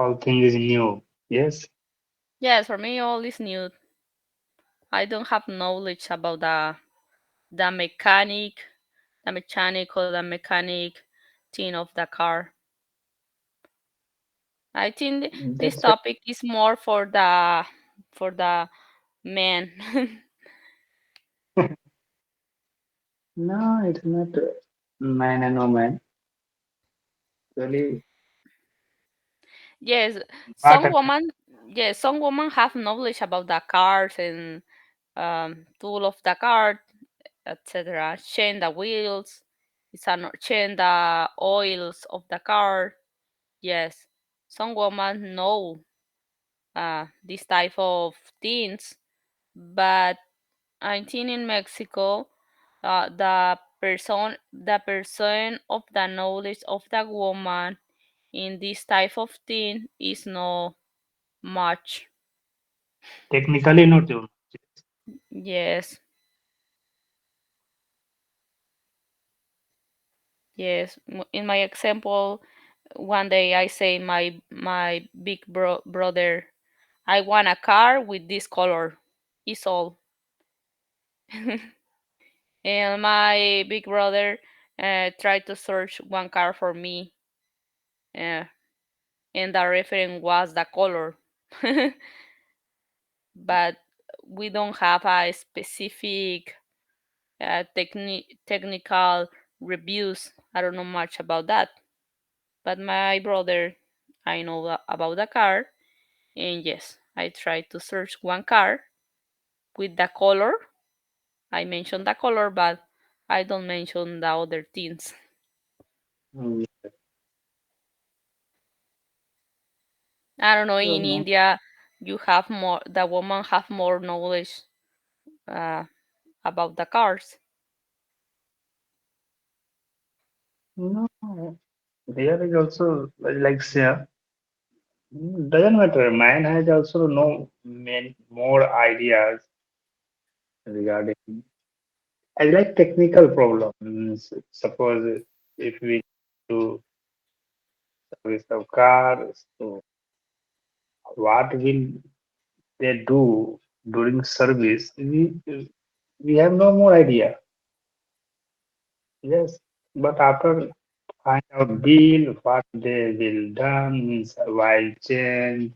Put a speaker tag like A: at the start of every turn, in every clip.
A: All thing is new. Yes.
B: Yes, for me all is new. I don't have knowledge about the mechanic or the mechanic thing of the car. I think this
A: That's
B: topic is more for the men.
A: no, it's not man and woman. Really,
B: Yes,
A: part
B: some women some women have knowledge about the cars and tool of the car, etc. Change the wheels, change the oils of the car. Yes, some women know this type of things, but I think in Mexico, the person of the knowledge of the woman in this type of thing is not much.
A: technically not you.
B: Yes, yes. In my example, one day I say my big brother, I want a car with this color. Is all. And my big brother tried to search one car for me, uh, and the reference was the color. But we don't have a specific technical reviews. I don't know much about that. But my brother, I know about the car, and yes, I tried to search one car with the color. I mentioned the color, but I don't mention the other things.
A: Mm,
B: I don't know.
A: so
B: In
A: no,
B: India, you have more. The woman have more knowledge uh, about the cars.
A: no. There is also like say, doesn't matter. Man has also no many more ideas regarding. I like technical problems. Suppose if we do service of cars, so what will they do during service? We have no more idea. Yes, but after find out bill, what they will done means while change,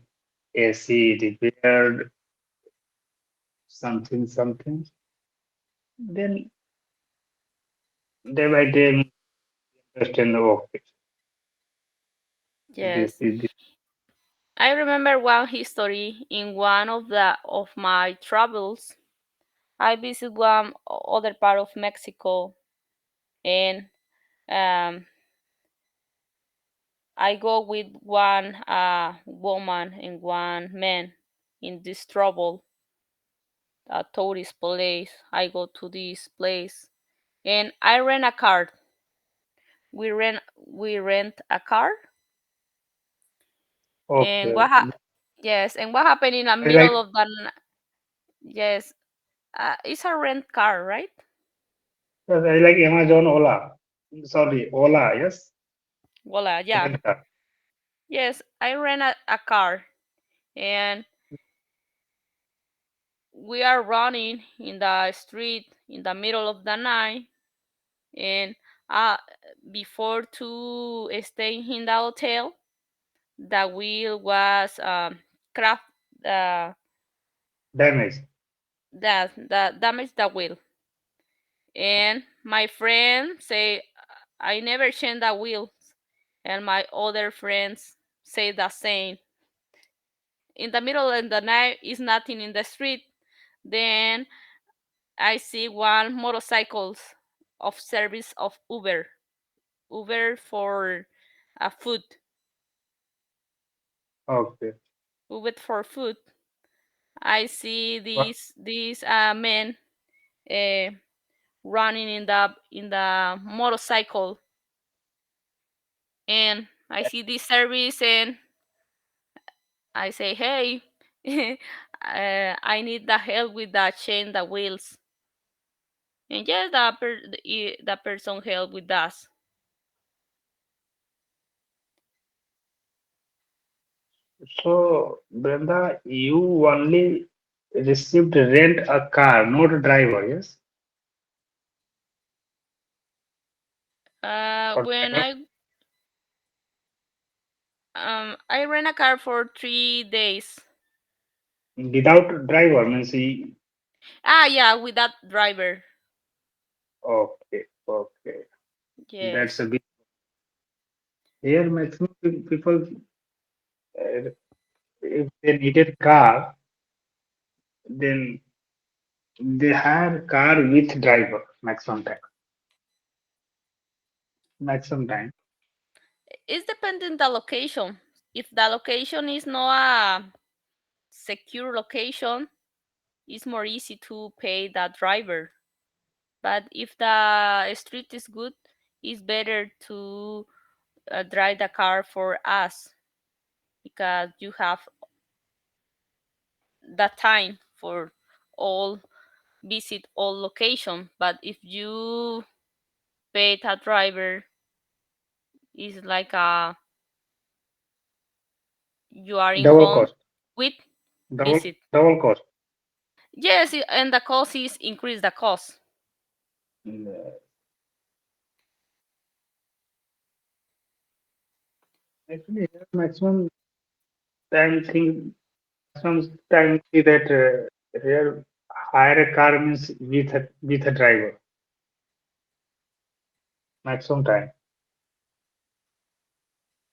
A: AC repaired, something. Then day by day, understand okay, this
B: Yes,
A: is this.
B: I remember one history in one of my travels. I visit one other part of Mexico, and um, I go with one woman and one man in this trouble, a tourist place. I go to this place, and I rent a car. We rent a car, and
A: Okay,
B: yes, and what happened in the
A: I like
B: middle of yes, it's a rent car, right?
A: I like Amazon Ola. Sorry, Ola. Yes,
B: Voila, yeah.
A: rent car.
B: Yes, I rent a car, and we are running in the street in the middle of the night, and uh, before to stay in the hotel, the wheel was cracked. Uh,
A: Damage.
B: the damaged the wheel, and my friend say I never changed the wheel, and my other friends say the same. In the middle of the night is nothing in the street. Then I see one motorcycles of service of Uber for food,
A: Okay.
B: Uber for food. I see
A: What?
B: these men uh, running in the motorcycle, and I see this service, and I say, hey, I need the help with the chain, the wheels, and yes, the person help with us.
A: So, Brenda, you only received rent a car, not a driver, yes? For
B: When
A: driver,
B: I rent a car for 3 days.
A: without driver means he,
B: Ah, yeah, with that driver.
A: okay, okay. That's
B: Yes.
A: a bit here maximum people if they needed car, then they hire car with driver maximum time. Maximum time.
B: It's depending the location. If the location is not a secure location, it's more easy to pay the driver. But if the street is good, it's better to drive the car for us because you have the time for all visit all location. But if you pay a driver, it's like a you are in
A: Double
B: home
A: cost.
B: with
A: Double
B: visit.
A: double cost.
B: Yes, and the cost is increase the cost.
A: Mm, actually, here maximum time thing maximum time see that here hire a car means with a driver. Maximum time.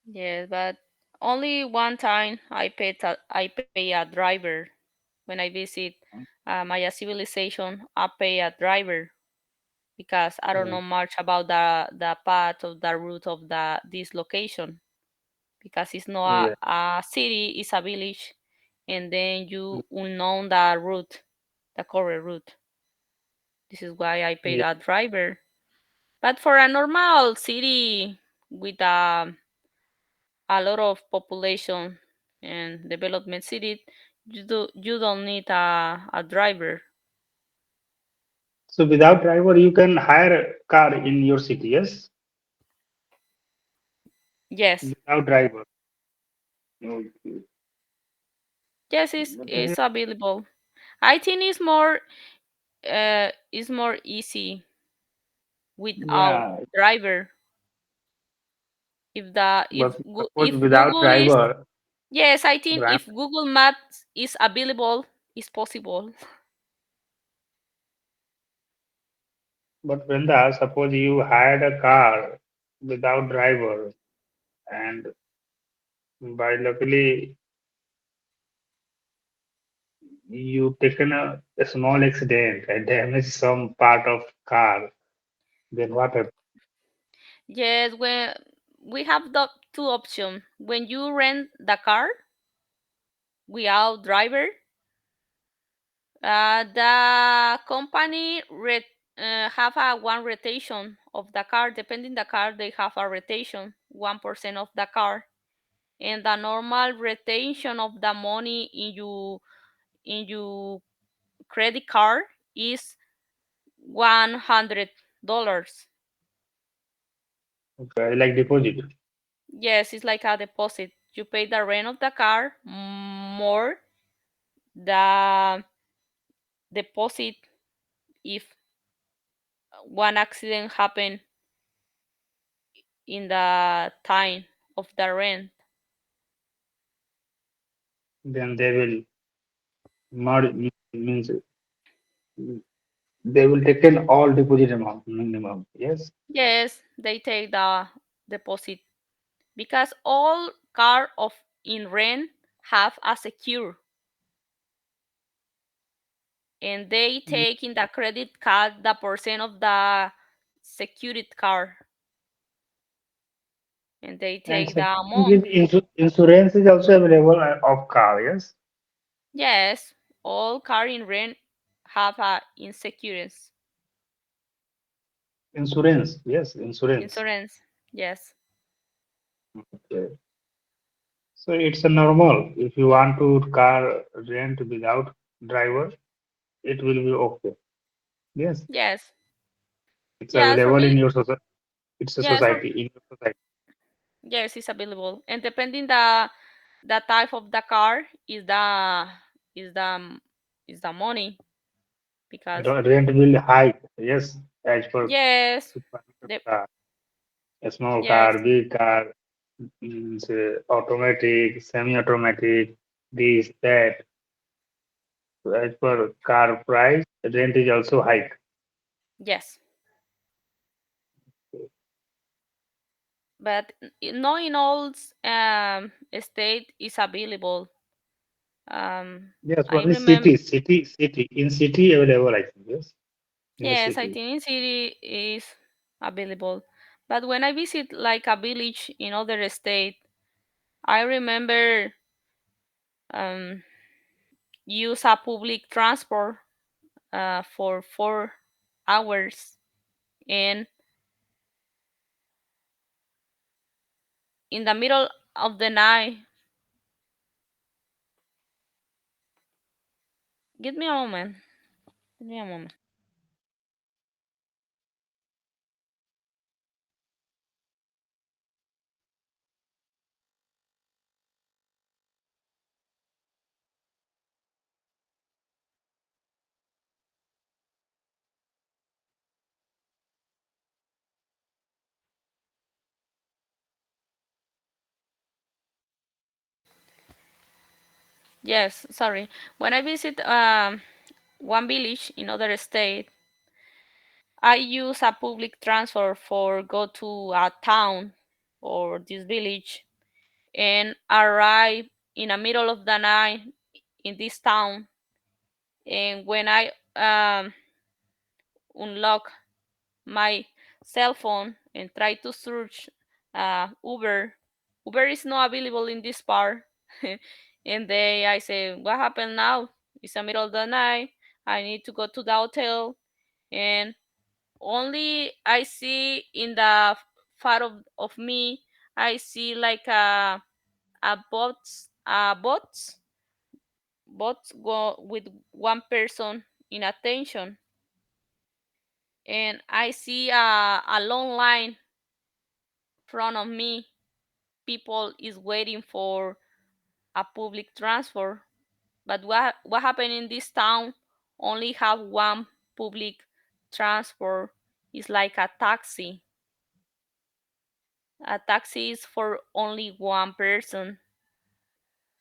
B: Yes, but only one time I pay a driver when I visit Maya civilization. I pay a driver because I don't
A: Mm,
B: know much about the path of the route of the this location because it's not
A: yeah.
B: a city, it's a village, and then you will know the route, the correct route. This is why I paid
A: Yeah.
B: a driver. But for a normal city with a lot of population and development city, you don't need a driver.
A: So without driver, you can hire a car in your city, yes?
B: Yes,
A: Without driver. Okay.
B: yes,
A: But
B: it's available. I think it's more easy without
A: yeah,
B: driver. If the
A: but suppose
B: if
A: without
B: Google is
A: driver,
B: yes, I think
A: Ram-
B: if Google Maps is available, it's possible.
A: but Brenda, suppose you hired a car without driver and by luckily you taken a small accident and damage some part of car, then what happened?
B: Yes, when we have the two options. When you rent the car without driver, the company have a one rotation of the car. Depending the car, they have a rotation 1% of the car, and the normal retention of the money in your credit card is $100.
A: Okay, like deposit.
B: Yes, it's like a deposit. You pay the rent of the car more the deposit if one accident happened in the time of the rent.
A: Then they will not means they will take in all deposit amount minimum. Yes.
B: Yes, they take the deposit because all car of in rent have a secure and they
A: Mm,
B: take in the credit card the percent of the secured car and they
A: and
B: take the
A: second thing
B: amount.
A: is insurance is also available of car. Yes.
B: Yes, all car in rent have a insurance.
A: Insurance. Yes, insurance.
B: Insurance. Yes.
A: Okay. So it's a normal. If you want to car rent without driver, it will be okay. Yes,
B: Yes.
A: it's
B: Yes, for
A: available in
B: me.
A: your society. It's a
B: Yes, for
A: society in your society.
B: yes, it's available. And depending the the type of the car is the is the money because
A: Rent will hike, yes, as per
B: yes,
A: requirement of
B: the
A: car. A small
B: yes,
A: car, big car, means automatic, semi-automatic, this, that. So as per car price, rent is also hike.
B: yes, but not in all state is available.
A: Yes,
B: I
A: only
B: remember.
A: city. In city available, I think, yes. In the
B: Yes, I
A: city.
B: think in city is available. But when I visit like a village in other state, I remember um, use a public transport for 4 hours, and in the middle of the night, give me a moment. Give me a moment. Yes, sorry. When I visit one village in other state, I use a public transport for go to a town or this village and arrive in the middle of the night in this town. And when I unlock my cell phone and try to search Uber, Uber is not available in this part. And they, I say, what happened now? It's the middle of the night. I need to go to the hotel, and only I see in the far of me, I see like a bots go with one person in attention, and I see a long line front of me. People is waiting for a public transport, but what happened in this town? Only have one public transport. It's like a taxi. A taxi is for only one person,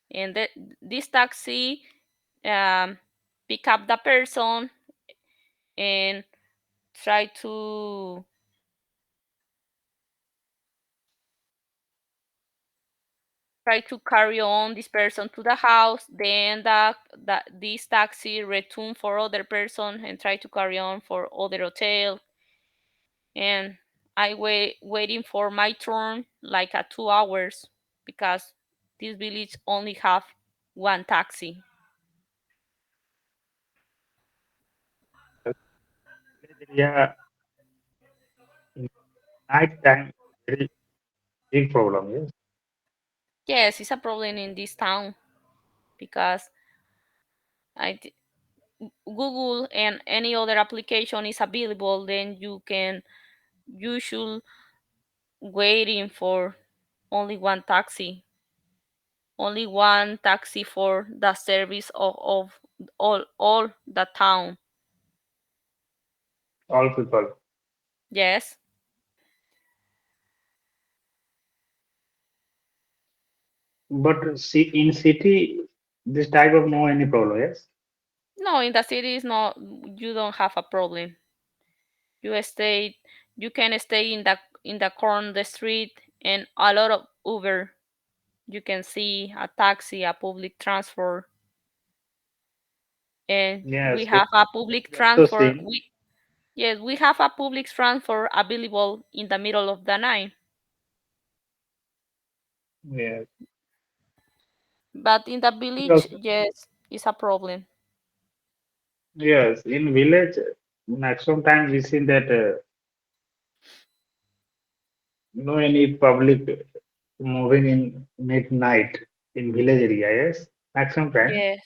B: and this taxi um, pick up the person and try to carry on this person to the house. Then this taxi return for other person and try to carry on for other hotel. And I waiting for my turn like 2 hours because this village only have one taxi.
A: Yes. Village area in night time, very big problem, yes.
B: Yes, it's a problem in this town because I Google and any other application is available. Then you should waiting for only one taxi, only one taxi for the service of all the town.
A: All people.
B: Yes.
A: But see, in city, this type of no any problem, yes.
B: No, in the city is not. You don't have a problem. You stay. You can stay in the corner the street, and a lot of Uber. You can see a taxi, a public transport, and we
A: Yes, in
B: have a
A: village
B: public
A: also
B: transport.
A: same.
B: Yes, we have a public transport available in the middle of the night.
A: Yes,
B: But in the
A: village
B: village,
A: also.
B: yes, it's a problem.
A: Yes, in village, maximum time we see that no any public moving in midnight in village area. Yes, maximum time.
B: Yes.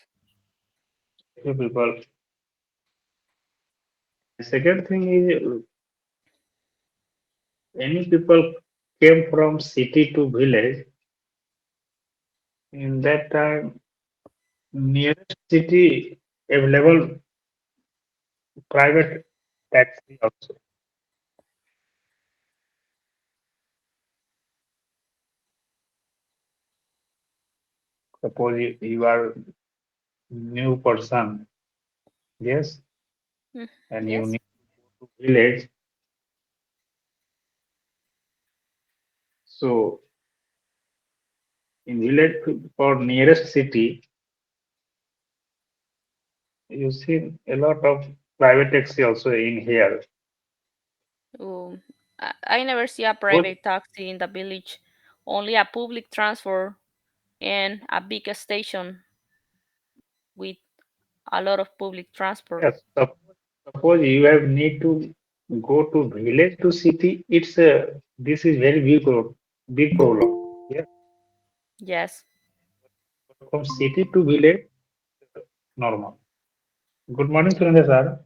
A: Few people. Second thing is any people came from city to village In that time, nearest city available private taxi also. Suppose you are new person, yes,
B: Mm,
A: and you
B: yes.
A: need to village. So in village for nearest city, you see a lot of private taxi also in here.
B: Oh, I never see a
A: Both,
B: private taxi in the village, only a public transport and a big station with a lot of public transport.
A: yes, suppose you have need to go to village to city, it's a this is very big problem. Yes,
B: Yes.
A: from city to village, normal. Good morning, Surendra sir.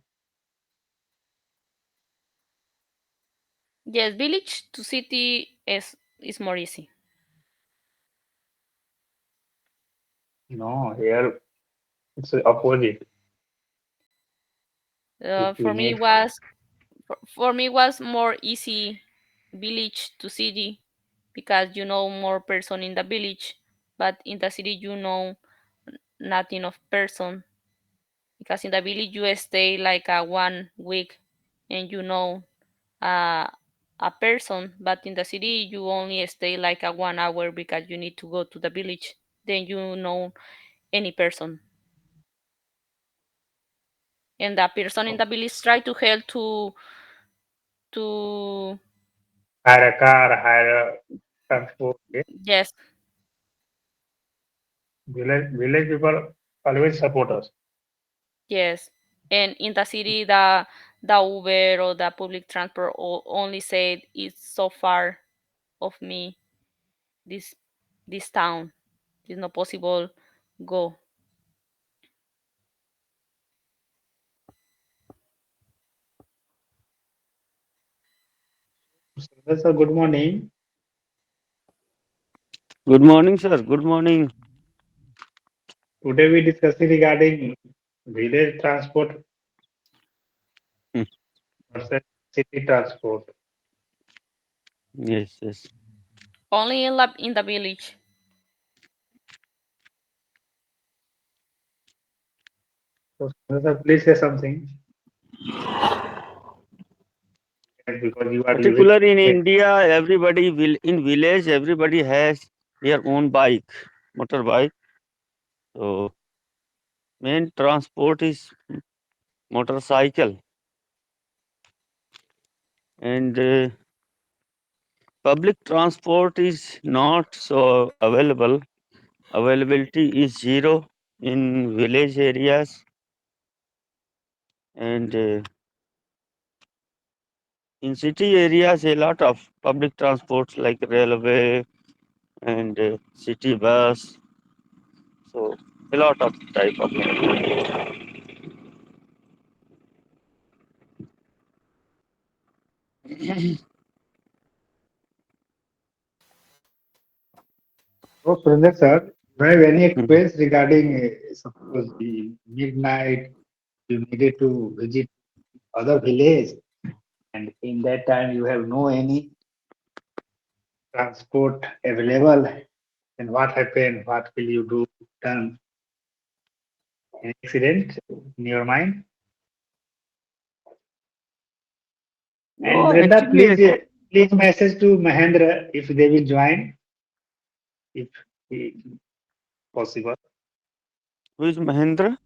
B: Yes, village to city is more easy.
A: No, here it's the opposite. If you
B: For me
A: need
B: was for me was more easy village to city because you know more person in the village, but in the city you know nothing of person because in the village you stay like a 1 week and you know uh, a person, but in the city you only stay like a 1 hour because you need to go to the village. Then you know any person, and the person in
A: to
B: the village try to help to
A: hire a car, hire a transport. Okay?
B: yes,
A: Village people always support us.
B: yes. And in the city the Uber or the public transport only said it's so far of me, this this town. It's not possible go.
A: Surendra sir, good morning.
C: Good morning, sir. Good morning.
A: Today we discussing regarding village transport
C: Hmm.
A: versus city transport.
C: Yes, yes.
B: Only in the village.
A: So, Surendra sir, please say something. Yes, because you are living
C: Particular in
A: in
C: India, everybody will in village. Everybody has their own bike, motorbike. So main transport is motorcycle, and public transport is not so available. Availability is zero in village areas, and in city areas, a lot of public transports like railway and city bus. So a lot of type of.
A: So, Surendra sir, do you have any
C: Mhm.
A: experience regarding suppose the midnight you needed to visit other village and in that time you have no any transport available, then what happened? What will you do? Done an accident in your mind? And
C: No,
A: Brenda,
C: actually,
A: please message to Mahendra if they will join, if possible.
C: who is Mahendra?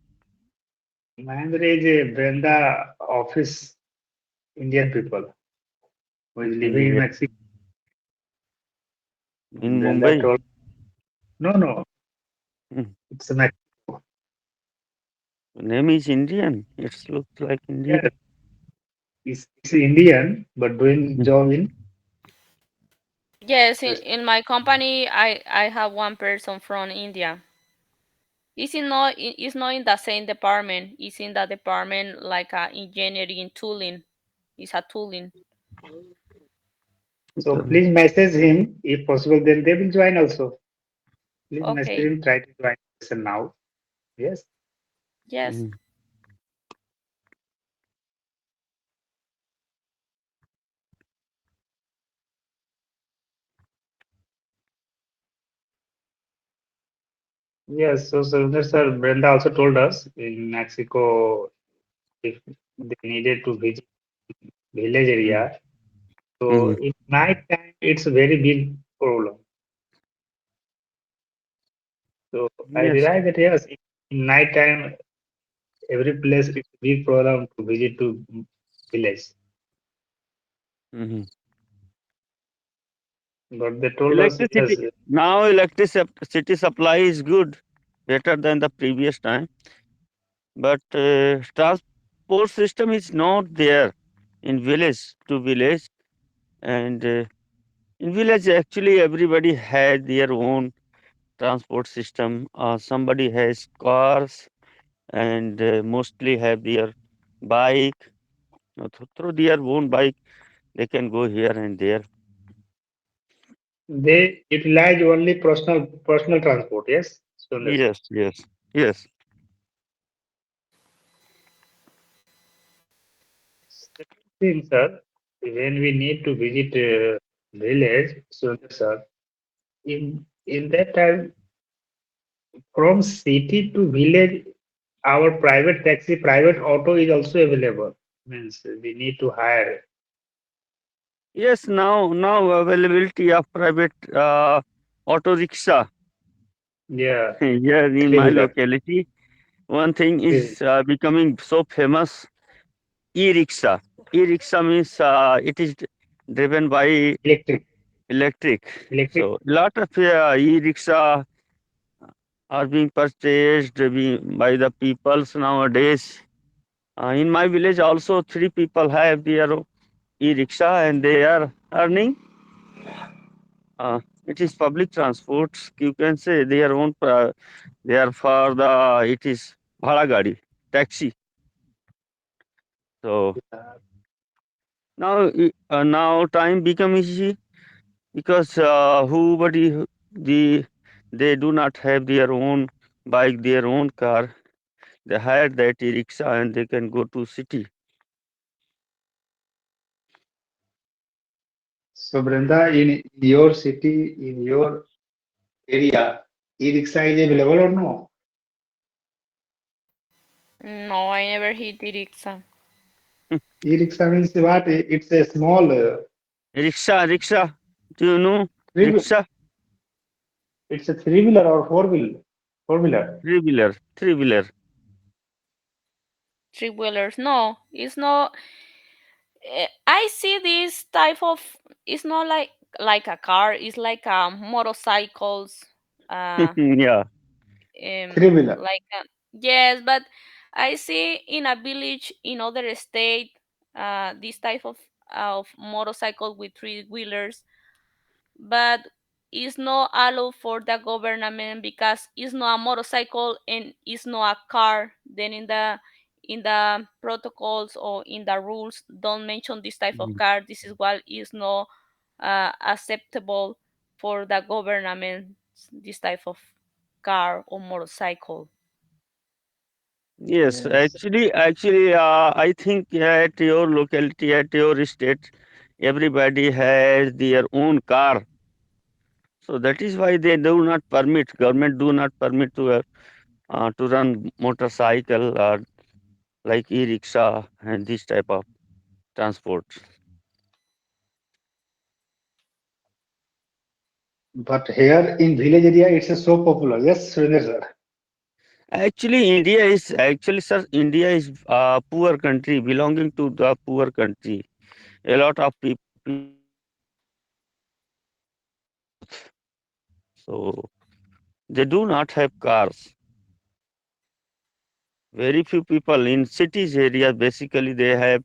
A: Mahendra is a Brenda office Indian people who is living in
C: Yeah,
A: Mexico.
C: in
A: Brenda
C: Mumbai.
A: told, no,
C: Mm.
A: it's a Mexico.
C: Name is Indian. It looks like Indian.
A: Yes, it's Indian, but doing
C: Mm.
A: job in
B: Yes,
A: West.
B: in my company I have one person from India. It's not in the same department. It's in the department like engineering tooling. It's a tooling.
A: So
C: Um,
A: please message him if possible. Then they will join also. Please, my
B: Okay.
A: screen, try to join session now. Yes.
B: Yes.
C: Mhm.
A: Yes. So, sir, Brenda also told us in Mexico, if they needed to visit village
C: Mhm.
A: area, so
C: Mhm.
A: in night time, it's a very big problem. So I
C: Yes.
A: realize that yes, in night time, every place is a big problem to visit to village.
C: Mhm.
A: But they told us
C: Electricity
A: yes,
C: now electricity supply is good, better than the previous time. But transport system is not there in village to village, and in village actually everybody had their own transport system. Somebody has cars and mostly have their bike. Through their own bike, they can go here and there.
A: they utilize only personal transport. Yes, Sundar sir.
C: Yes, yes, yes.
A: Second thing, sir, when we need to visit village, Sundar sir, in that time from city to village, our private taxi, private auto is also available. Means we need to hire.
C: Yes, now availability of private auto rickshaw
A: Yeah,
C: here in
A: three
C: my
A: wheeler,
C: locality. One thing
A: three
C: is becoming so famous, e-rickshaw. E-rickshaw means it is driven by
A: electric,
C: electric.
A: electric.
C: So lot of e-rickshaw are being purchased by the peoples nowadays. In my village also three people have their e-rickshaw and they are earning. It is public transport. You can say their own. They are for the it is bhada gadi taxi. So
A: Uh,
C: now time become easy because the they do not have their own bike, their own car. They hire that e-rickshaw and they can go to city.
A: So Brenda, in your city, in your area, e-rickshaw is available or no?
B: No, I never hit the rickshaw.
A: E-rickshaw means what? It's a small
C: Rickshaw. Do you know
A: three.
C: rickshaw?
A: It's a three wheeler or four wheeler.
C: Three wheeler.
B: Three wheelers. No, it's not. I see this type of. It's not like a car. It's like motorcycles. Uh,
C: Yeah.
A: Three wheeler.
B: like yes, but I see in a village in other state this type of motorcycle with three wheelers, but it's not allowed for the government because it's not a motorcycle and it's not a car. Then in the protocols or in the rules don't mention this type of
C: Mhm.
B: car. This is what is not acceptable for the government. This type of car or motorcycle.
C: Yes,
A: Yes.
C: actually, I think at your locality, at your state, everybody has their own car. So that is why they do not permit, government do not permit to run motorcycle like e-rickshaw and this type of transport.
A: But here in village area, it's so popular. Yes, Surinder sir.
C: Sir, India is a poor country, belonging to the poor country. A lot of people so they do not have cars. Very few people in cities area, basically they have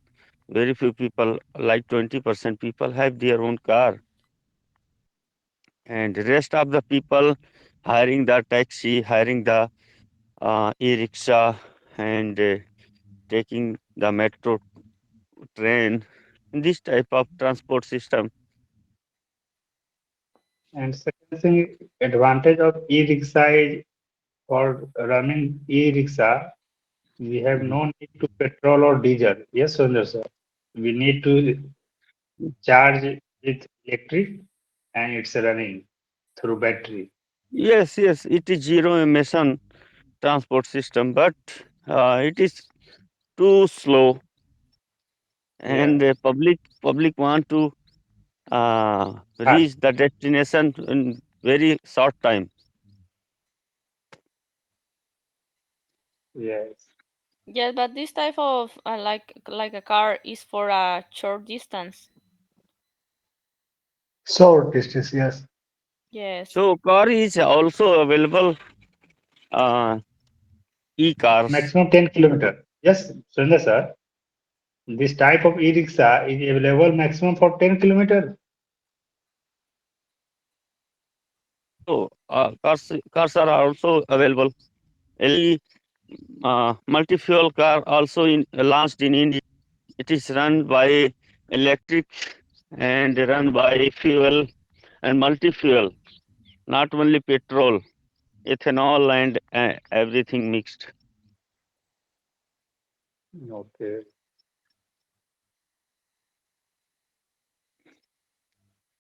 C: very few people, like 20% people have their own car. And the rest of the people hiring the taxi, hiring the e-rickshaw and taking the metro train, this type of transport system.
A: And second thing, advantage of e-rickshaw is for running e-rickshaw, we have
C: Mhm.
A: no need to petrol or diesel. Yes, Sundar sir. We need to charge with electric and it's running through battery.
C: Yes, yes, it is zero emission transport system, but it is too slow,
A: Yeah.
C: and the public want to
A: Fast.
C: reach the destination in very short time.
A: Yes.
B: Yes, but this type of like a car is for a short distance.
D: Short distance, yes.
B: Yes.
C: So car is also available, e-cars.
A: Maximum 10 kilometer. Yes, Sundar sir. This type of e-rickshaw is available maximum for 10 kilometer.
C: So cars are also available. LE multi-fuel car also launched in India. It is run by electric and run by fuel and multi-fuel, not only petrol, ethanol and everything mixed.
A: Okay.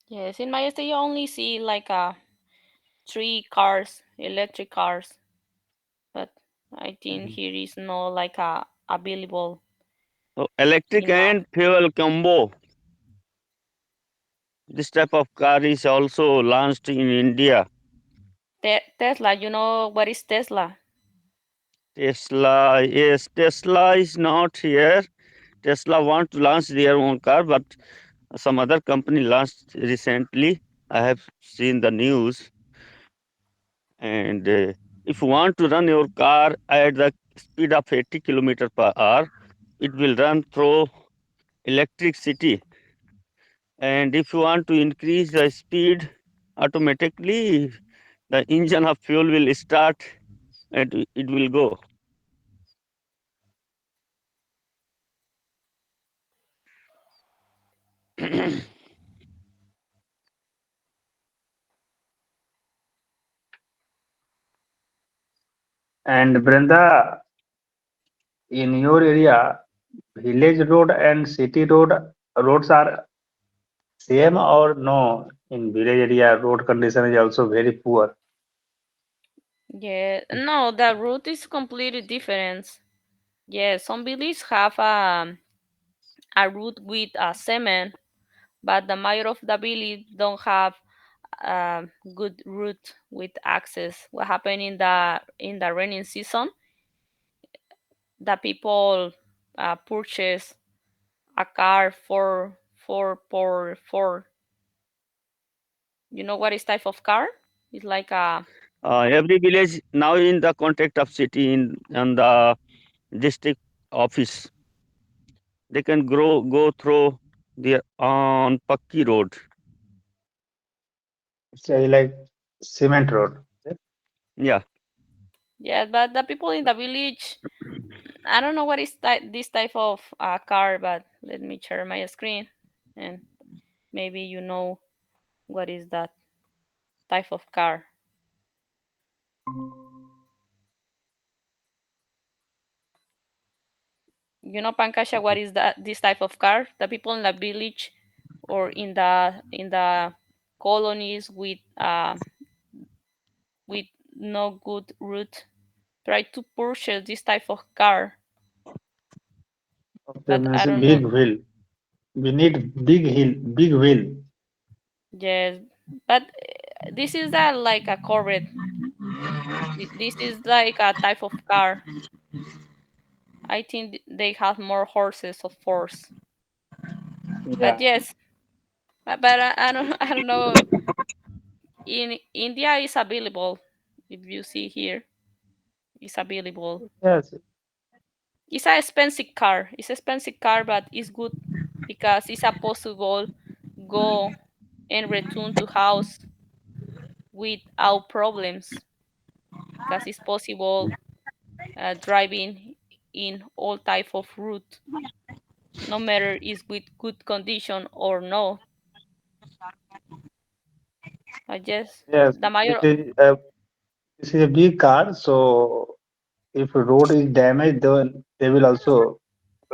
B: Yes. In my state, you only see like three cars, electric cars, but I think
C: Mhm.
B: here is no like available
C: So electric
B: enough.
C: and fuel combo. This type of car is also launched in India.
B: Tesla, you know what is Tesla?
C: Tesla, yes, Tesla is not here. Tesla want to launch their own car, but some other company launched recently. I have seen the news. And if you want to run your car at the speed of 80 kilometer per hour, it will run through electricity. And if you want to increase the speed, automatically the engine of fuel will start and it will go.
A: And Brenda, in your area, village road and city roads are same or no? In village area, road condition is also very poor.
B: Yeah, no, the route is completely different. Yeah, some villages have a route with a cement, but the mayor of the village don't have a good route with access. What happened in the rainy season? The people purchase a car for you know what is type of car? It's like a
C: Every village now in the contact of city in the district office, they can go through their on Pakki road.
A: It's like cement road.
C: Yeah.
B: yeah, but the people in the village, I don't know what is this type of car, but let me share my screen and maybe you know what is that type of car. You know, Pankasha, what is that this type of car? The people in the village or in the colonies with no good route try to purchase this type of car,
A: Okay,
B: but I
A: means
B: don't know.
A: big wheel. We need big wheel.
B: Yes, but this is a like a corvette. This is like a type of car. I think they have more horses, of course. But
A: Yeah.
B: yes, but I don't I don't know. In India is available. If you see here, it's available.
A: Yes.
B: It's a expensive car. It's expensive car, but it's good because it's a possible go and return to house without problems because it's possible driving in all type of route, no matter is with good condition or no. I guess
A: Yes,
B: the major.
A: this is a big car, so if road is damaged, then they will also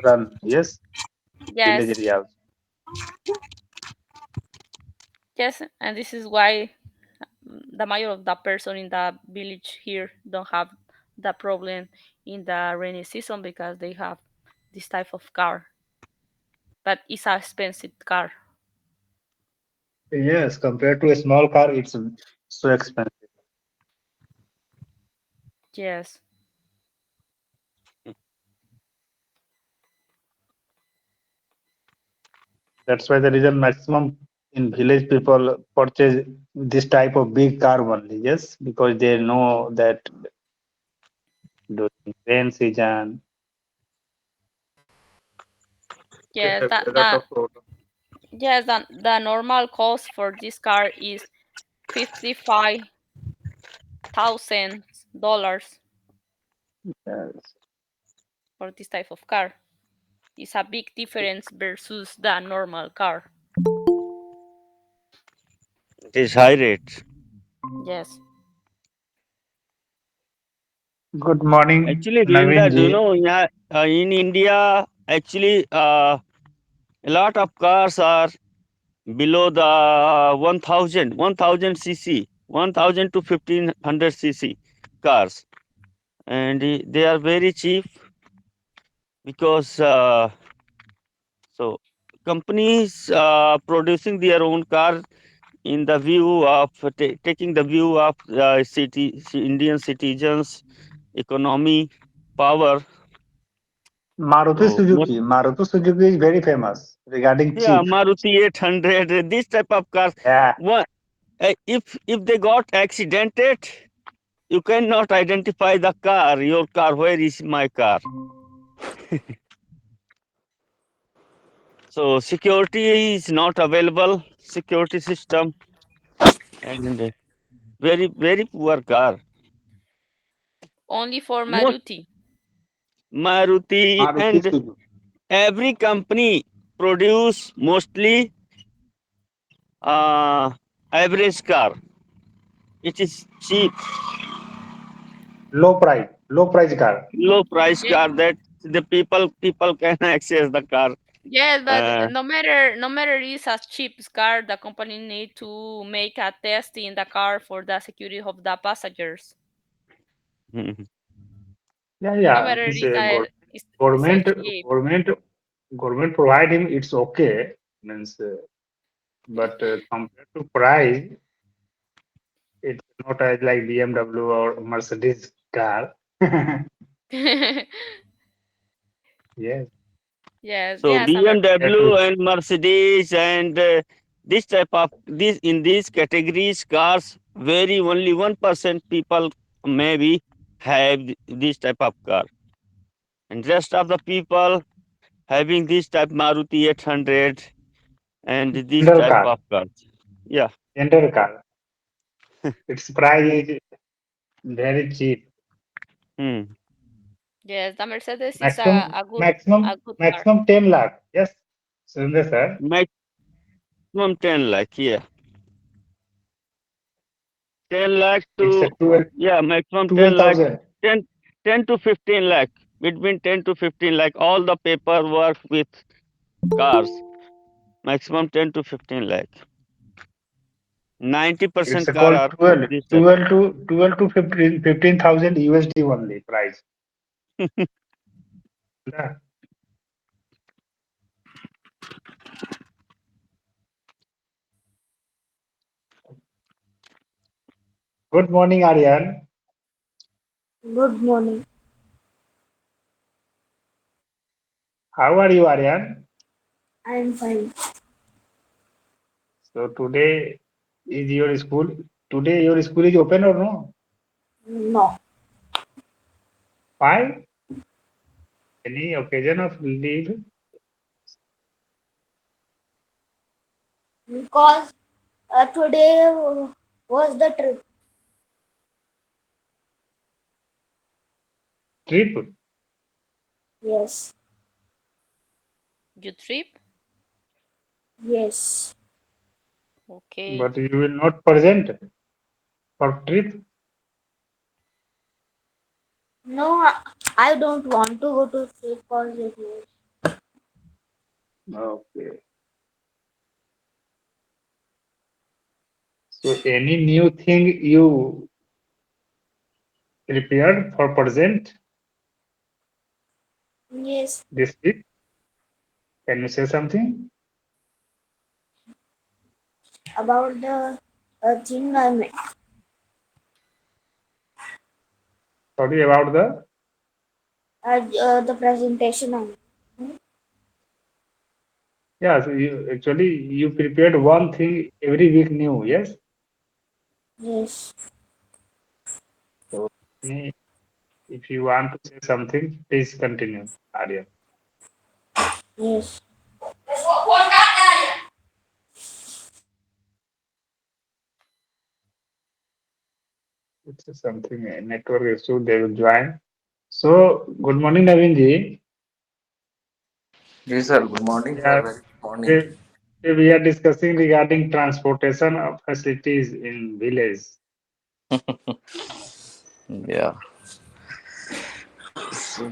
A: run. Yes,
B: Yes,
A: village area.
B: yes, and this is why the major of the person in the village here don't have the problem in the rainy season because they have this type of car, but it's an expensive car.
A: Yes, compared to a small car, it's so expensive.
B: Yes.
A: That's why the reason maximum in village people purchase this type of big car only. Yes, because they know that during rain season,
B: Yes,
A: there are a lot of problems.
B: the normal cost for this car is $55,000
A: Yes.
B: for this type of car. It's a big difference versus the normal car.
C: It is high rate.
B: Yes.
A: Good morning,
C: Actually,
A: Naveen
C: Virender, do you
A: ji.
C: know, yeah, in India, actually, a lot of cars are below the 1000 cc, 1000 to 1500 cc cars, and they are very cheap because so companies producing their own car in the view of taking the view of Indian citizens, economy, power. So
A: Maruti Suzuki is very famous regarding
C: yeah,
A: cheap.
C: Maruti 800, this type of cars.
A: Yeah,
C: One, if they got accidented, you cannot identify the car. Your car, where is my car? So security is not available. Security system and very poor car.
B: Only for
C: Most
B: Maruti.
C: Maruti
A: Maruti
C: and
A: Suzuki.
C: every company produce mostly uh, average car. It is cheap,
A: Low price car.
C: low price
B: Ye-
C: car that the people can access the car.
B: Yes, but
C: Uh,
B: no matter it's a cheap car, the company need to make a test in the car for the security of the passengers.
C: mhm.
A: Yeah,
B: No
A: yeah.
B: matter
A: It's a
B: it's a
A: government
B: cheap.
A: government government provide him. It's okay. Means, but compared to price, it's not as like BMW or Mercedes car. Yes,
B: Yes,
C: So
B: yes, I'm
A: compared
C: BMW
A: to
C: and Mercedes and this type of this in these categories cars, very only 1% people maybe have this type of car, and rest of the people having this type Maruti 800 and this
A: general
C: type
A: car.
C: of cars. Yeah.
A: General car. Its price is very cheap.
C: Hmm.
B: yes, the Mercedes is a,
A: Maximum
B: a good a
A: maximum
B: good car.
A: maximum 10 lakh. Yes, Sundar sir.
C: Maximum 10 lakh. Yeah. 10 lakh
A: It's a
C: to,
A: 12
C: yeah, maximum 10 lakh,
A: 12,000.
C: 10, 10 to 15 lakh, between 10 to 15 lakh, all the paperwork with cars, maximum 10 to 15 lakh.
A: It's
C: 90%
A: a
C: car
A: called
C: are
A: 12
C: this type.
A: 12 to 12 to 15,000 USD only price. Yeah. Good morning, Aryan.
D: Good morning.
A: How are you, Aryan?
D: I am fine.
A: So today is your school. Today your school is open or no?
D: No,
A: Why? Any occasion of leave?
D: because today was the trip.
A: Trip?
D: Yes,
B: You trip?
D: yes.
B: Okay.
A: But you will not present for trip.
D: No, I don't want to go to trip for this year.
A: Okay. So any new thing you prepared for present
D: Yes,
A: this week? Can you say something?
D: about the thing I made.
A: Sorry about the.
D: The presentation I made.
A: Yeah, so you actually you prepared one thing every week new, yes?
D: Yes,
A: So if you want to say something, please continue, Arya.
D: yes.
A: It's something network issue, they will join. So good morning, Naveen ji.
E: Yes, sir. Good morning, sir.
A: Yeah,
E: Very good morning.
A: we we are discussing regarding transportation of facilities in village.
E: Yeah. So,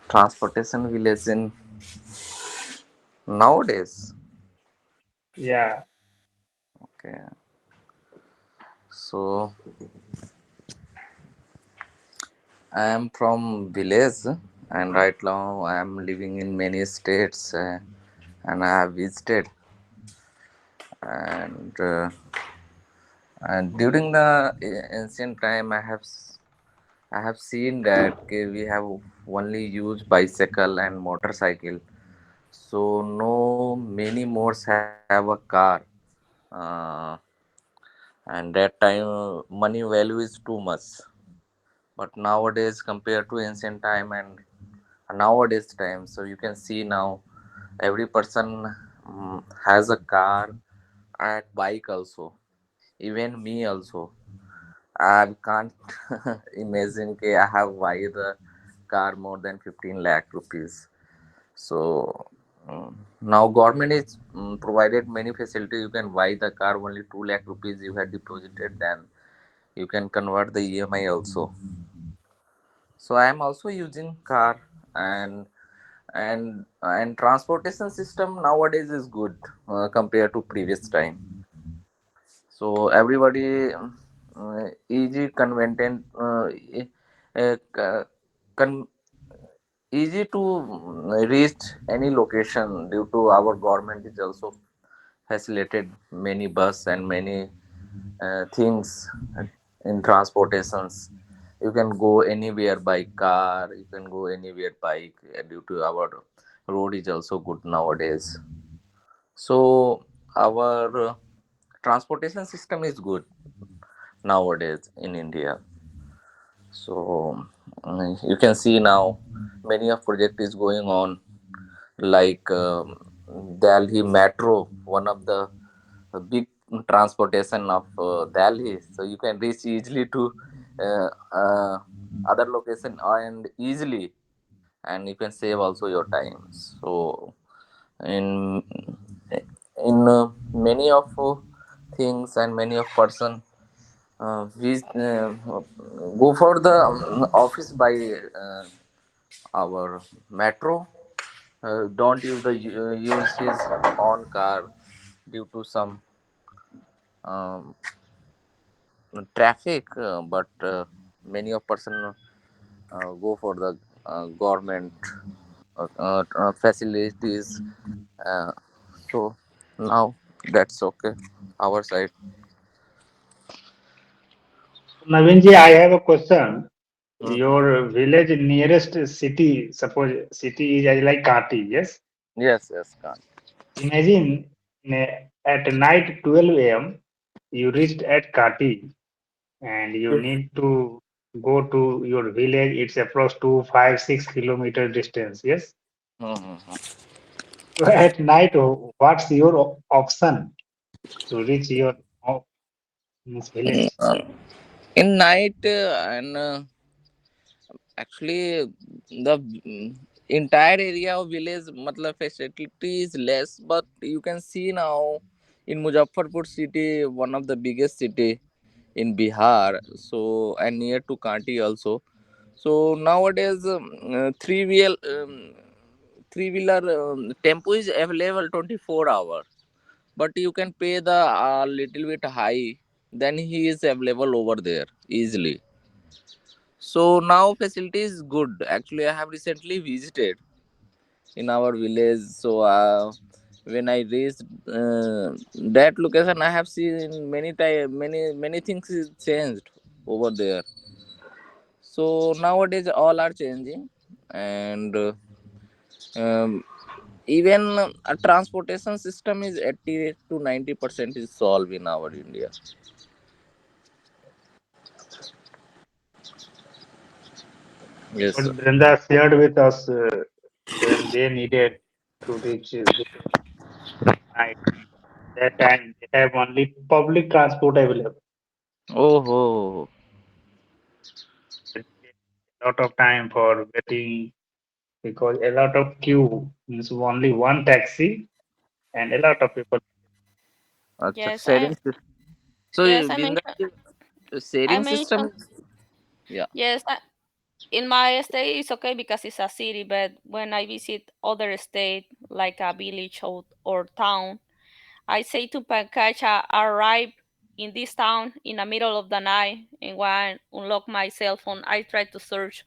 E: transportation village in nowadays.
A: Yeah,
E: Okay. So, I am from village, and right now I am living in many states, and I have visited. And during the ancient time, I have seen that we have only used bicycle and motorcycle. So no many more have a car. Uh, and that time money value is too much, but nowadays compared to ancient time and nowadays time, so you can see now every person has a car and bike also, even me also. I can't imagine that I have buy the car more than 15 lakh rupees. So now government is provided many facilities. You can buy the car only 2 lakh rupees you had deposited, then you can convert the EMI also. So I am also using car, and and transportation system nowadays is good compared to previous time. So everybody easy convenient, con- easy to reach any location due to our government is also facilitated many bus and many things in transportations. You can go anywhere by car, you can go anywhere bike, due to our road is also good nowadays. So our transportation system is good nowadays in India. So you can see now many of project is going on, like Delhi Metro, one of the big transportation of Delhi. So you can reach easily to uh, uh, other location and easily, and you can save also your time. So in many of things and many of person we go for the office by our metro, don't use use his own car due to some um, traffic, but many of person go for the government facilities. uh, so now that's okay our side.
A: Naveen ji, I have a question.
E: Mhm.
A: Your village nearest city, suppose city is like Kati, yes?
E: Yes, yes, Kant.
A: Imagine at night 12 a.m. you reached at Kati and you need to go to your village. It's approx to 5-6 kilometer distance, yes?
E: Mhm.
A: So at night, what's your option to reach your this village?
E: In night and actually the entire area of village matlab facility is less, but you can see now in Muzaffarpur city, one of the biggest city in Bihar, so and near to Kanti also. So nowadays three wheeler tempo is available 24 hours, but you can pay the little bit high, then he is available over there easily. So now facility is good. Actually, I have recently visited in our village. So when I reached that location, I have seen many things is changed over there. So nowadays all are changing, and um, even a transportation system is 80 to 90% is solved in our India. Yes, sir.
A: What Brenda shared with us when they needed to reach village night. That time they have only public transport available.
E: Oh, oh,
A: It takes a lot of time for getting because a lot of queue means only one taxi and a lot of people.
E: acha,
B: Yes,
E: sharing system. So
B: yes,
E: in that
B: I
E: sharing system,
B: mentioned
E: yeah.
B: yes. In my state, it's okay because it's a city. But when I visit other state, like a village or town, I say to Pankaj, I arrive in this town in the middle of the night, and when I unlock my cell phone, I try to search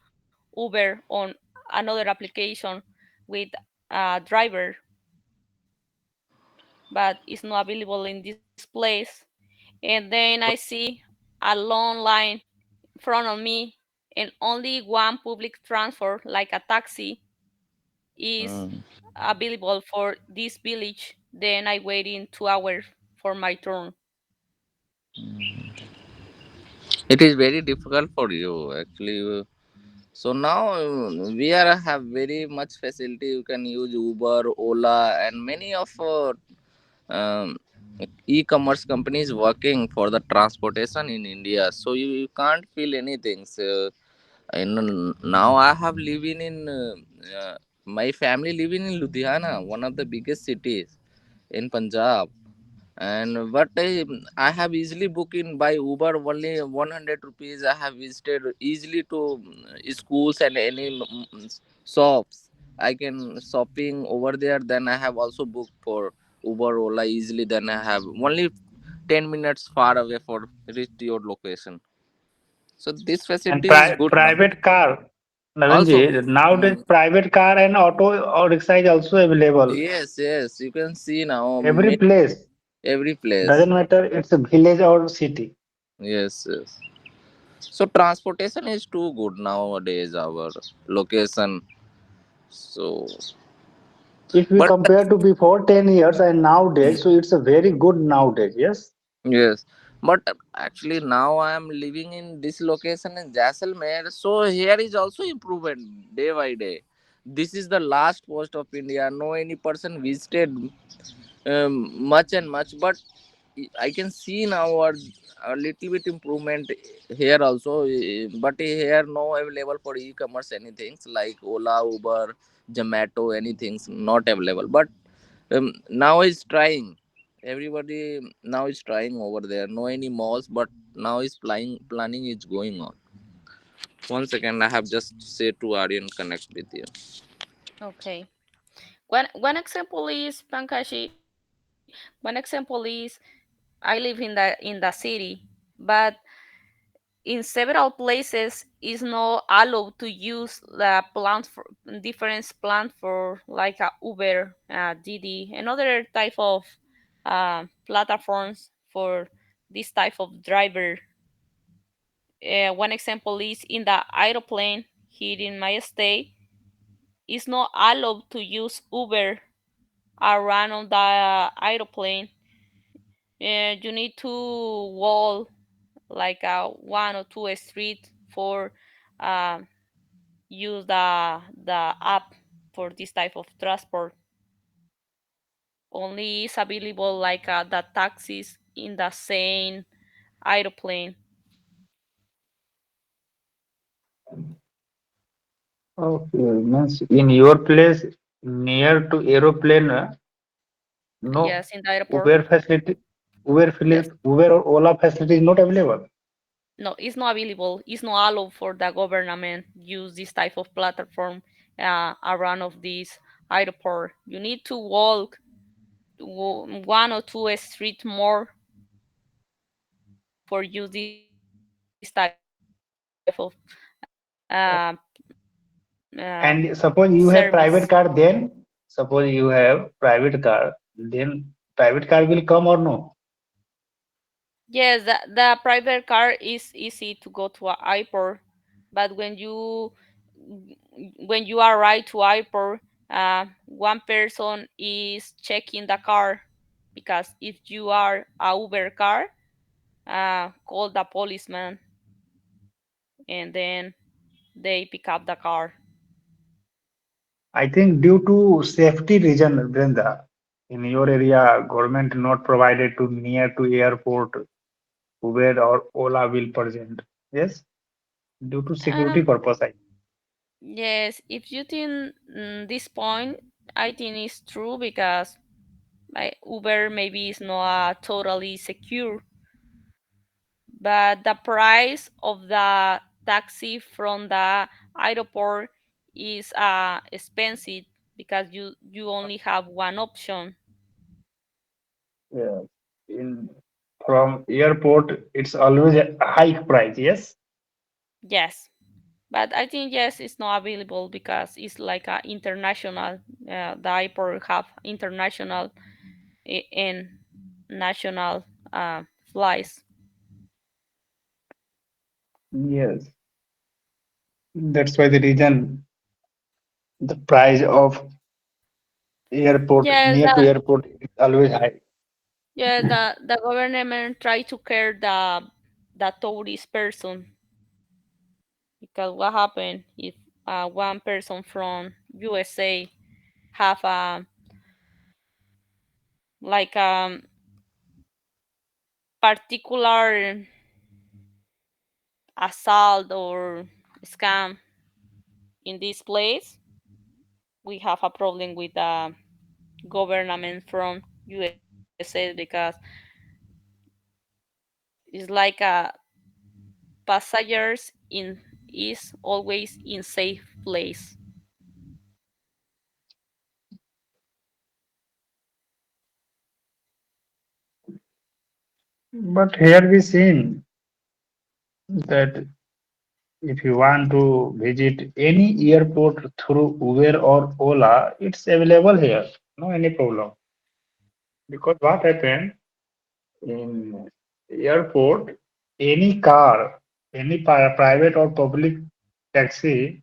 B: Uber on another application with a driver, but it's not available in this place. And then I see a long line in front of me, and only one public transport, like a taxi, is
E: Mm.
B: available for this village. Then I wait in 2 hours for my turn.
E: It is very difficult for you actually. So now we are have very much facility. You can use Uber, Ola, and many of um, e-commerce companies working for the transportation in India. So you can't feel anything. So, now I have living in my family living in Ludhiana, one of the biggest cities in Punjab. And but I have easily booked in by Uber only 100 rupees. I have visited easily to schools and any shops. I can shopping over there. Then I have also booked for Uber, Ola easily. Then I have only 10 minutes far away for reach to your location. So this
A: And
E: facility is good now.
A: private car,
E: Also,
A: Navinji, nowadays
E: mm,
A: private car and auto or rickshaw is also available.
E: yes, you can see now
A: Every place,
E: every place.
A: doesn't matter it's a village or city.
E: Yes. So transportation is too good nowadays. Our location. So,
A: If we
E: but
A: compare to before 10 years and nowadays, so it's a very good nowadays, yes?
E: yes, but actually now I am living in this location in Jaisalmer. So here is also improvement day by day. This is the last post of India. No any person visited much and much, but I can see now a little bit improvement here also. But here no available for e-commerce anything like Ola, Uber, Zomato, anything not available. But now is trying. Everybody now is trying over there. No any malls, but now is planning is going on. One second, I have just say to Aryan connect with you.
B: Okay. One example is Pankashi. One example is I live in the city, but in several places is not allowed to use the plant for different plant for like a Uber, Didi, and other type of platforms for this type of driver. One example is in the aeroplane here in my state. It's not allowed to use Uber around on the aeroplane. You need to walk like a one or two street for uh, use the app for this type of transport. Only is available like the taxis in the same aeroplane.
A: Okay, means in your place near to aeroplane, no
B: Yes, in the airport.
A: Uber facility,
B: Yes.
A: Uber or Ola facility is not available.
B: No, it's not available. It's not allowed for the government use this type of platform around of this airport. You need to walk one or two street more for use this type of
A: And suppose you
B: service.
A: have private car, then suppose you have private car, then private car will come or no?
B: Yes, the private car is easy to go to a airport, but when you arrive to airport, one person is checking the car because if you are a Uber car, call the policeman and then they pick up the car.
A: I think due to safety reason, Brenda, in your area, government not provided to near to airport, Uber or Ola will present. Yes, due to security
B: Um,
A: purpose.
B: yes, if you think this point, I think it's true because Uber maybe is not totally secure, but the price of the taxi from the airport is expensive because you only have one option.
A: Yeah. In from airport, it's always a high price. Yes.
B: Yes, but I think yes, it's not available because it's like a international. The airport have international and national flights.
A: Yes. That's why the reason the price of airport
B: Yes,
A: near to airport is always high.
B: the government try to care the tourist person because what happened if one person from USA have a like particular assault or scam in this place, we have a problem with the government from USA because it's like passengers in is always in safe place.
A: But here we seen that if you want to visit any airport through Uber or Ola, it's available here. No any problem. Because what happened in airport, any car, any private or public taxi,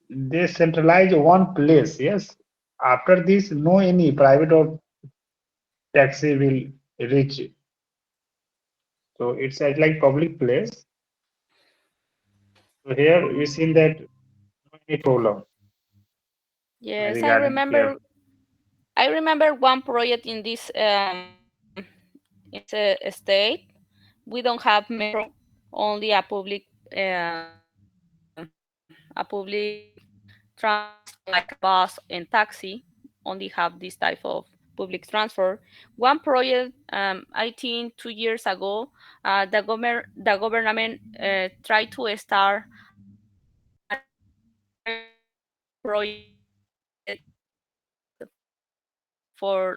A: they centralize one place. Yes. After this, no any private or taxi will reach. So it's at like public place. So here we seen that no any problem
B: Yes,
A: regarding air.
B: I remember one project in this state. We don't have metro, only a public transport like a bus and taxi. Only have this type of public transport. One project, I think 2 years ago, the government tried to start a project for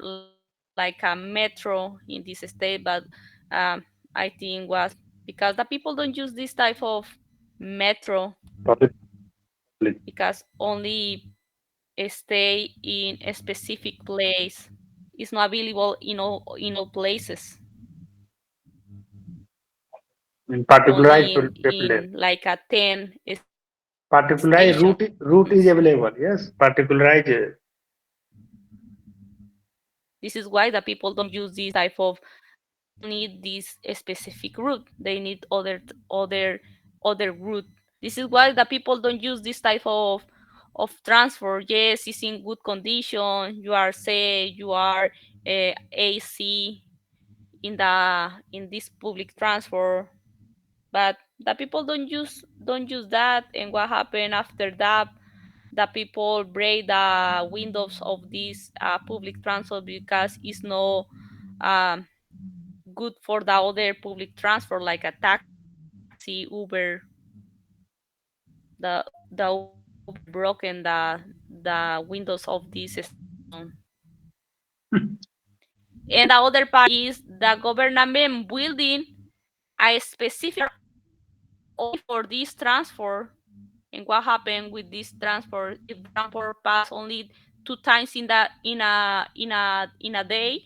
B: like a metro in this state, but I think was because the people don't use this type of metro
A: Public, public.
B: because only stay in a specific place. It's not available in all places.
A: In particularized
B: Only
A: place.
B: in like a 10 station.
A: Particularized route is available. Yes. Particularized.
B: This is why the people don't use this type of. They don't need this specific route. They need other route. This is why the people don't use this type of transport. Yes, it's in good condition. You are safe. You are AC in this public transport, but The people don't use that, and what happened after that? The people break the windows of this public transport because it's no um, good for the other public transport like a taxi, Uber. The Uber broken the windows of this station. And the other part is the government building a specific only for this transport. And what happened with this transport? If the transport pass only 2 times in a day,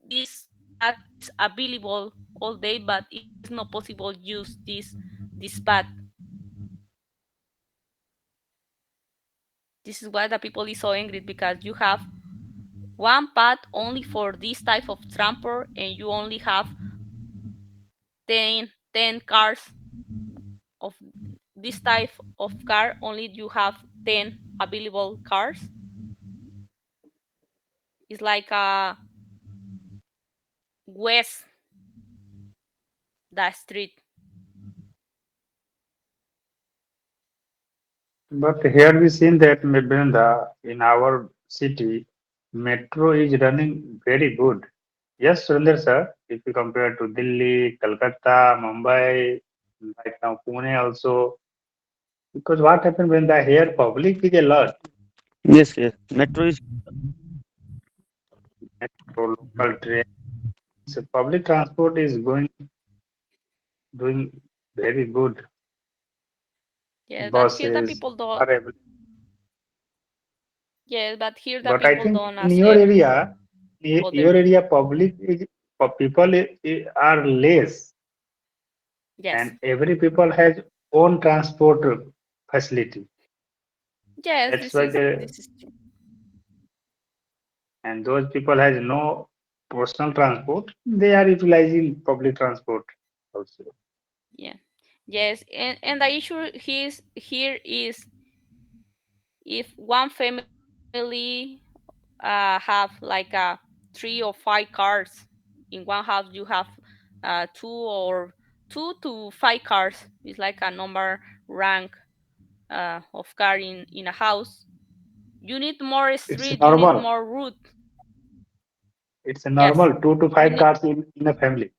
B: this path is available all day, but it's not possible use this path. This is why the people is so angry because you have one path only for this type of transport, and you only have 10 cars of this type of car. Only you have 10 available cars. It's like a west the street.
A: But here we seen that Brenda, in our city, metro is running very good. Yes, Surinder sir, if you compare to Delhi, Calcutta, Mumbai, right now Pune also, because what happened when the here public is a lot,
C: Yes, yes. Metro is
A: metro, local train, so public transport is doing very good.
B: Yes, but here the
A: Buses
B: people don't.
A: are available.
B: Yes, but here the
A: But I
B: people
A: think
B: don't
A: in your
B: accept
A: area, your
B: other.
A: area public is, people are less,
B: Yes,
A: and every people has own transport facility.
B: yes,
A: That's
B: this
A: why
B: is
A: they,
B: this is true.
A: and those people has no personal transport. They are utilizing public transport also.
B: Yeah, yes, and the issue here is if one family have like three or five cars in one house, you have two to five cars. It's like a number rank of car in a house. You need more
A: It's
B: street. You need
A: normal.
B: more route.
A: It's a
B: Yes,
A: normal two to
B: you
A: five
B: need.
A: cars in a family.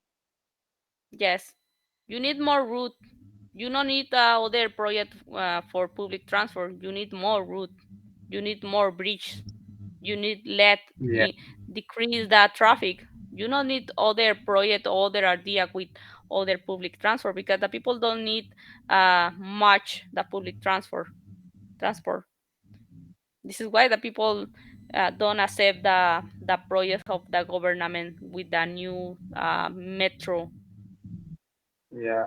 B: Yes, you need more route. You don't need other project for public transport. You need more route. You need more bridge. You need let
A: Yeah,
B: i- decrease the traffic. You don't need other project or other idea with other public transport because the people don't need much the public transport. This is why the people don't accept the project of the government with the new metro.
A: yeah.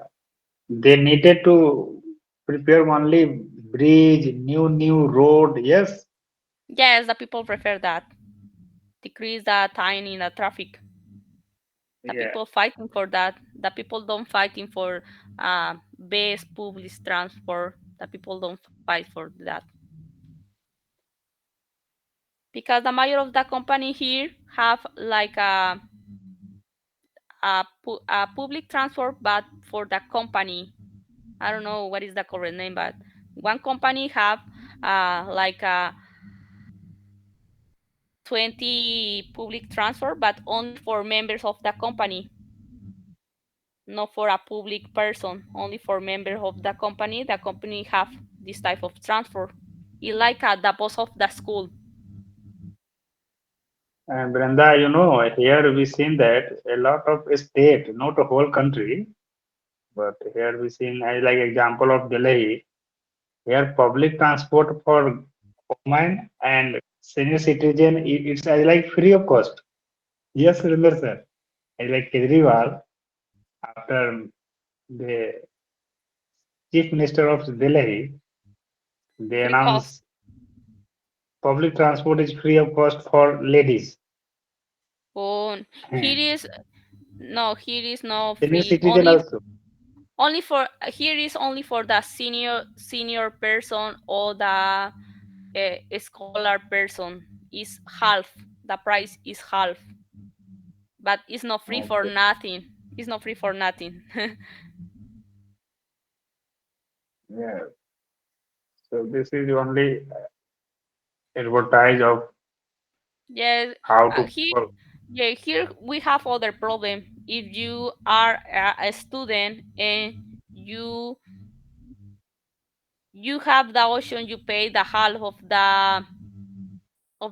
A: They needed to prepare only bridge, new road. Yes,
B: Yes, the people prefer that. Decrease the time in the traffic. The
A: yeah.
B: people fighting for that. The people don't fighting for best public transport. The people don't fight for that because the major of the company here have like a public transport, but for the company. I don't know what is the correct name, but one company have like a 20 public transport, but only for members of the company, not for a public person, only for members of the company. The company have this type of transport. It's like the bus of the school.
A: And Brenda, here we seen that a lot of state, not a whole country, but here we seen I like example of Delhi. Here public transport for women and senior citizen, it's like free of cost. Yes, Surinder sir. I like Kejriwal after the chief minister of Delhi, they
B: Free cost.
A: announced public transport is free of cost for ladies.
B: Oh, here is no, here is no
A: Senior
B: free.
A: citizen also.
B: Only for here is only for the senior person or the scholar person. Is half. The price is half, but it's not free for
A: Okay.
B: nothing. It's not free for nothing.
A: Yeah. So this is only advertise of
B: Yes,
A: how to
B: here,
A: work.
B: yeah, here we have other problem. If you are a student and you you have the option, you pay the half of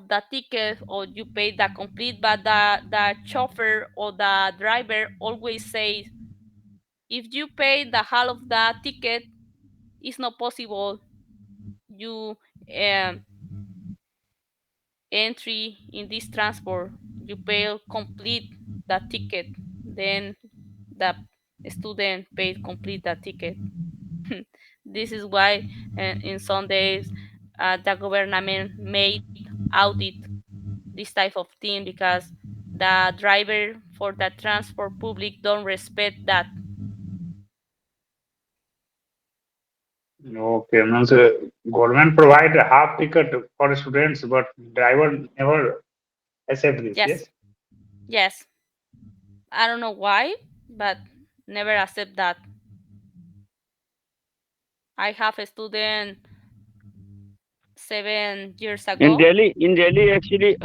B: the ticket or you pay the complete, but the chauffeur or the driver always says if you pay the half of the ticket, it's not possible you um, entry in this transport. You pay complete the ticket, then the student paid complete the ticket. This is why in some days the government made audit this type of thing because the driver for the transport public don't respect that.
A: Okay, means government provide a half ticket for students, but driver never accept this.
B: Yes,
A: Yes.
B: yes. I don't know why, but never accept that. I have a student 7 years
C: In
B: ago.
C: Delhi, actually,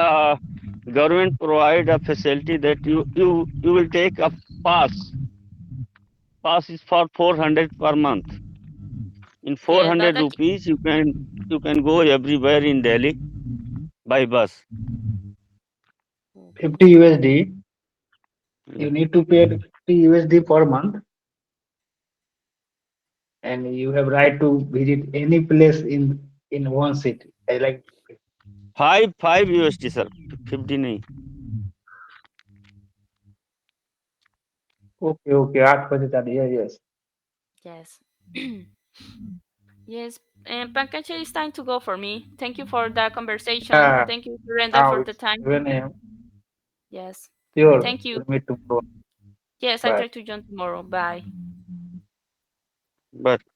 C: government provide a facility that you will take a pass. Pass is for 400 per month. In
B: Yes, but
C: 400 rupees, you can go everywhere in Delhi by bus.
A: 50 USD.
C: Yeah.
A: You need to pay 50 USD per month, and you have right to visit any place in one city. I like.
C: Five USD, sir. 50 nahi.
A: Okay, okay. 8 बजे चालू. Yeah, yes.
B: yes. Yes, and Pankaj, it's time to go for me. Thank you for the conversation.
A: Yeah.
B: Thank you, Surrender,
A: Now
B: for the
A: it's
B: time.
A: 7 a.m.
B: Yes.
A: Sure.
B: Thank you.
A: We'll meet tomorrow.
B: Yes, I
A: Bye.
B: try to join tomorrow. Bye.
C: But